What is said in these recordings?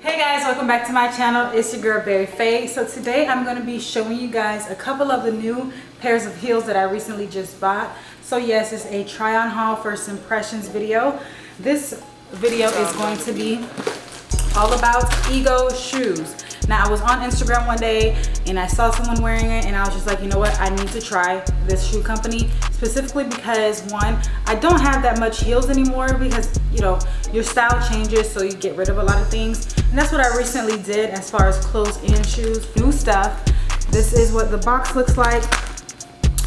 Hey guys, welcome back to my channel. It's your girl Berry Faye. So today I'm going to be showing you guys a couple of the new pairs of heels that I recently just bought. So yes, it's a try on haul first impressions video. This video is going to be all about Ego shoes. Now I was on Instagram one day and I saw someone wearing it and I was just like, you know what, I need to try this shoe company, specifically because one, I don't have that much heels anymore because, you know, your style changes, so you get rid of a lot of things. And that's what I recently did as far as clothes and shoes, new stuff. This is what the box looks like.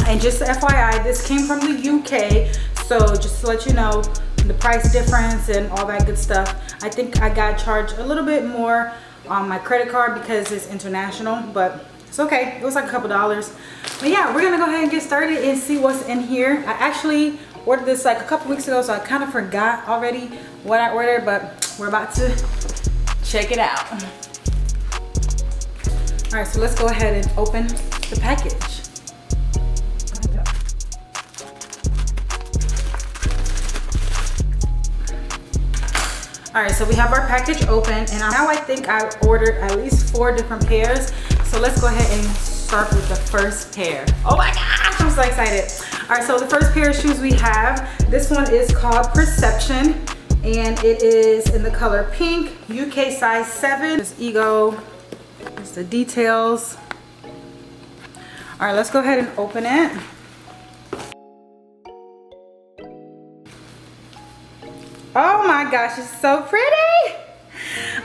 And just FYI, this came from the UK, so just to let you know the price difference and all that good stuff. I think I got charged a little bit more on my credit card because it's international, but it's okay. It was like a couple dollars. But yeah, we're gonna go ahead and get started and see what's in here. I actually ordered this like a couple weeks ago, so I kind of forgot already what I ordered, but we're about to check it out. All right, so let's go ahead and open the package. All right, so we have our package open, and now I think I ordered at least 4 different pairs. So let's go ahead and start with the first pair. Oh my gosh, I'm so excited. All right, so the first pair of shoes we have, this one is called Perception, and it is in the color pink, UK size 7. This Ego, there's the details. All right, let's go ahead and open it. Oh my gosh, it's so pretty.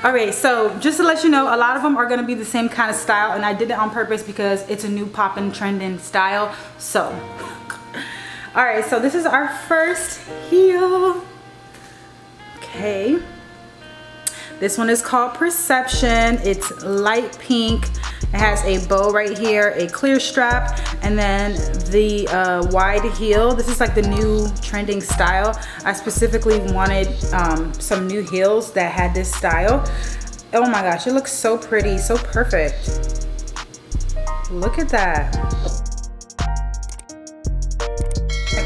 All right, so just to let you know, a lot of them are gonna be the same kind of style, and I did it on purpose because it's a new poppin' trending style. So, all right, so this is our first heel. Okay. This one is called Perception. It's light pink. It has a bow right here, a clear strap, and then the wide heel. This is like the new trending style. I specifically wanted some new heels that had this style. Oh my gosh, it looks so pretty, so perfect. Look at that.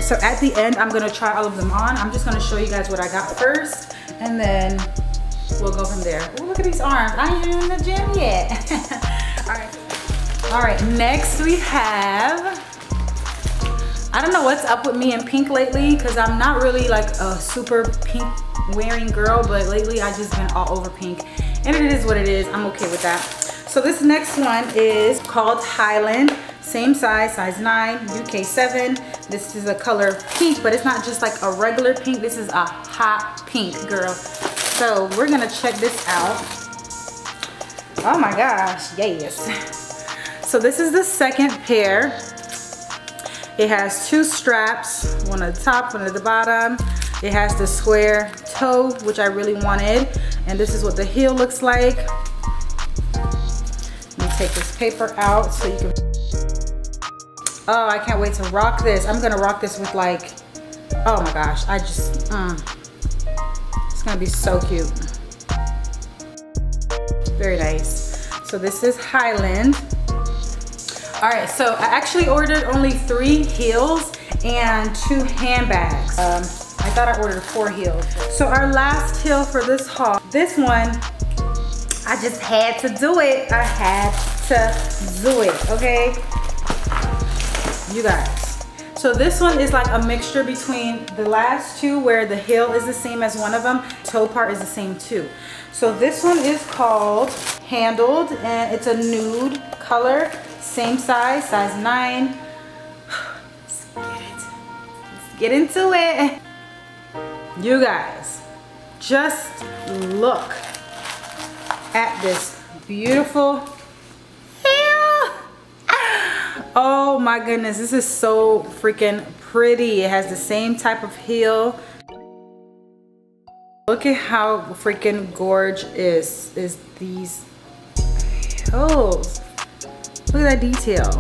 So at the end, I'm gonna try all of them on. I'm just gonna show you guys what I got first, and then we'll go from there. Ooh, look at these arms. I ain't even in the gym yet. All right, next we have, I don't know what's up with me in pink lately, because I'm not really like a super pink wearing girl, but lately I've just been all over pink, and it is what it is. I'm okay with that. So this next one is called Highland, same size, size 9, UK 7. This is a color pink, but it's not just like a regular pink. This is a hot pink, girl. So we're gonna check this out. Oh my gosh, yes. So this is the second pair. It has 2 straps, one at the top, one at the bottom. It has the square toe, which I really wanted. And this is what the heel looks like. Let me take this paper out so you can, oh, I can't wait to rock this. I'm gonna rock this with like, oh my gosh, I just, it's gonna be so cute. Very nice. So this is Highland. All right, so I actually ordered only 3 heels and 2 handbags. I thought I ordered 4 heels. So our last heel for this haul, this one, I just had to do it. I had to do it, okay? You guys. So this one is like a mixture between the last 2 where the heel is the same as one of them, toe part is the same too. So this one is called Handled, and it's a nude color. Same size, size 9. Let's get it. Let's get into it. You guys, just look at this beautiful heel. Oh my goodness, this is so freaking pretty. It has the same type of heel. Look at how freaking gorgeous is these heels. Look at that detail.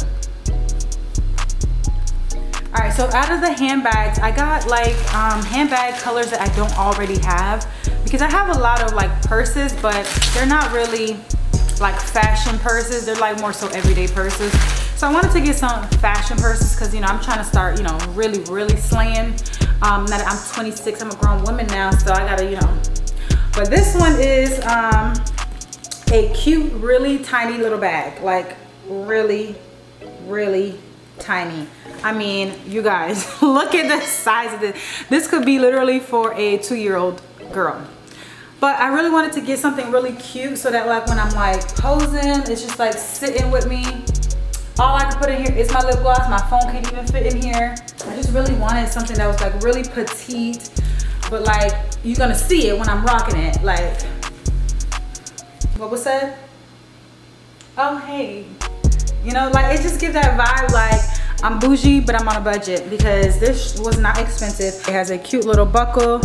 All right, so out of the handbags, I got like handbag colors that I don't already have, because I have a lot of like purses, but they're not really like fashion purses. They're like more so everyday purses. So I wanted to get some fashion purses because, you know, I'm trying to start, you know, really slaying. Now that I'm 26, I'm a grown woman now, so I gotta, you know. But this one is a cute, really tiny little bag. Like really, really tiny. I mean, you guys, look at the size of this. This could be literally for a 2-year-old girl. But I really wanted to get something really cute so that like when I'm like posing, it's just like sitting with me. All I can put in here is my lip gloss. My phone can't even fit in here. I just really wanted something that was like really petite, but like you're gonna see it when I'm rocking it. Like, what was that? Oh, hey. You know, like it just gives that vibe like I'm bougie, but I'm on a budget, because this was not expensive. It has a cute little buckle,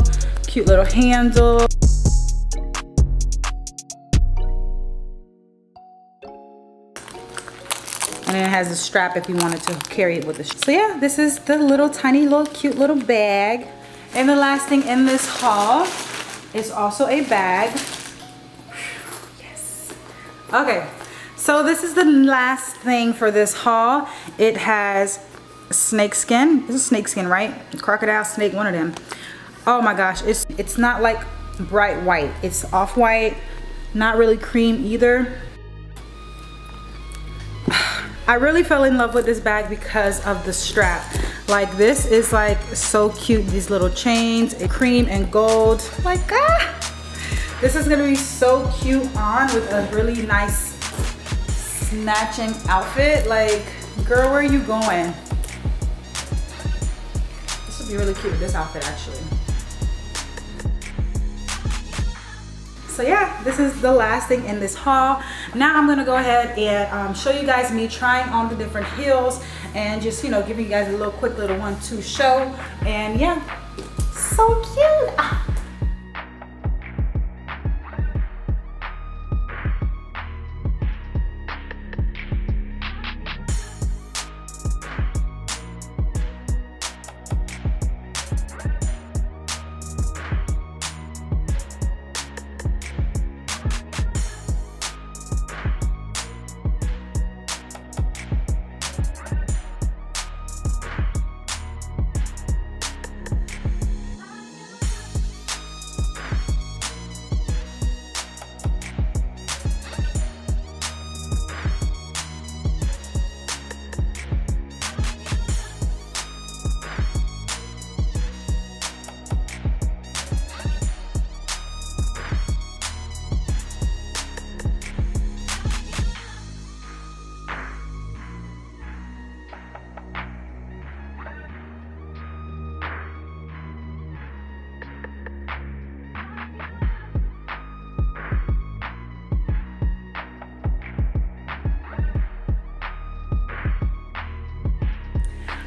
cute little handle. And then it has a strap if you wanted to carry it with us. So yeah, this is the little tiny little cute little bag. And the last thing in this haul is also a bag. Yes. Okay, so this is the last thing for this haul. It has snake skin. This is snake skin, right? Crocodile, snake, one of them. Oh my gosh, it's not like bright white. It's off-white, not really cream either. I really fell in love with this bag because of the strap. Like this is like so cute. These little chains, cream and gold. Like, this is gonna be so cute on with a really nice snatching outfit. Like, girl, where are you going? This would be really cute with this outfit actually. So yeah, this is the last thing in this haul. Now I'm gonna go ahead and show you guys me trying on the different heels and just, you know, giving you guys a little quick little 1-2 show. And yeah, so cute.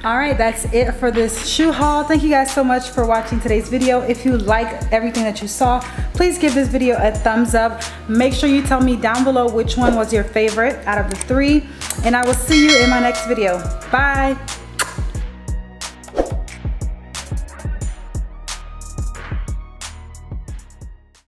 All right, that's it for this shoe haul. Thank you guys so much for watching today's video. If you like everything that you saw, please give this video a thumbs up. Make sure you tell me down below which one was your favorite out of the 3, and I will see you in my next video. Bye.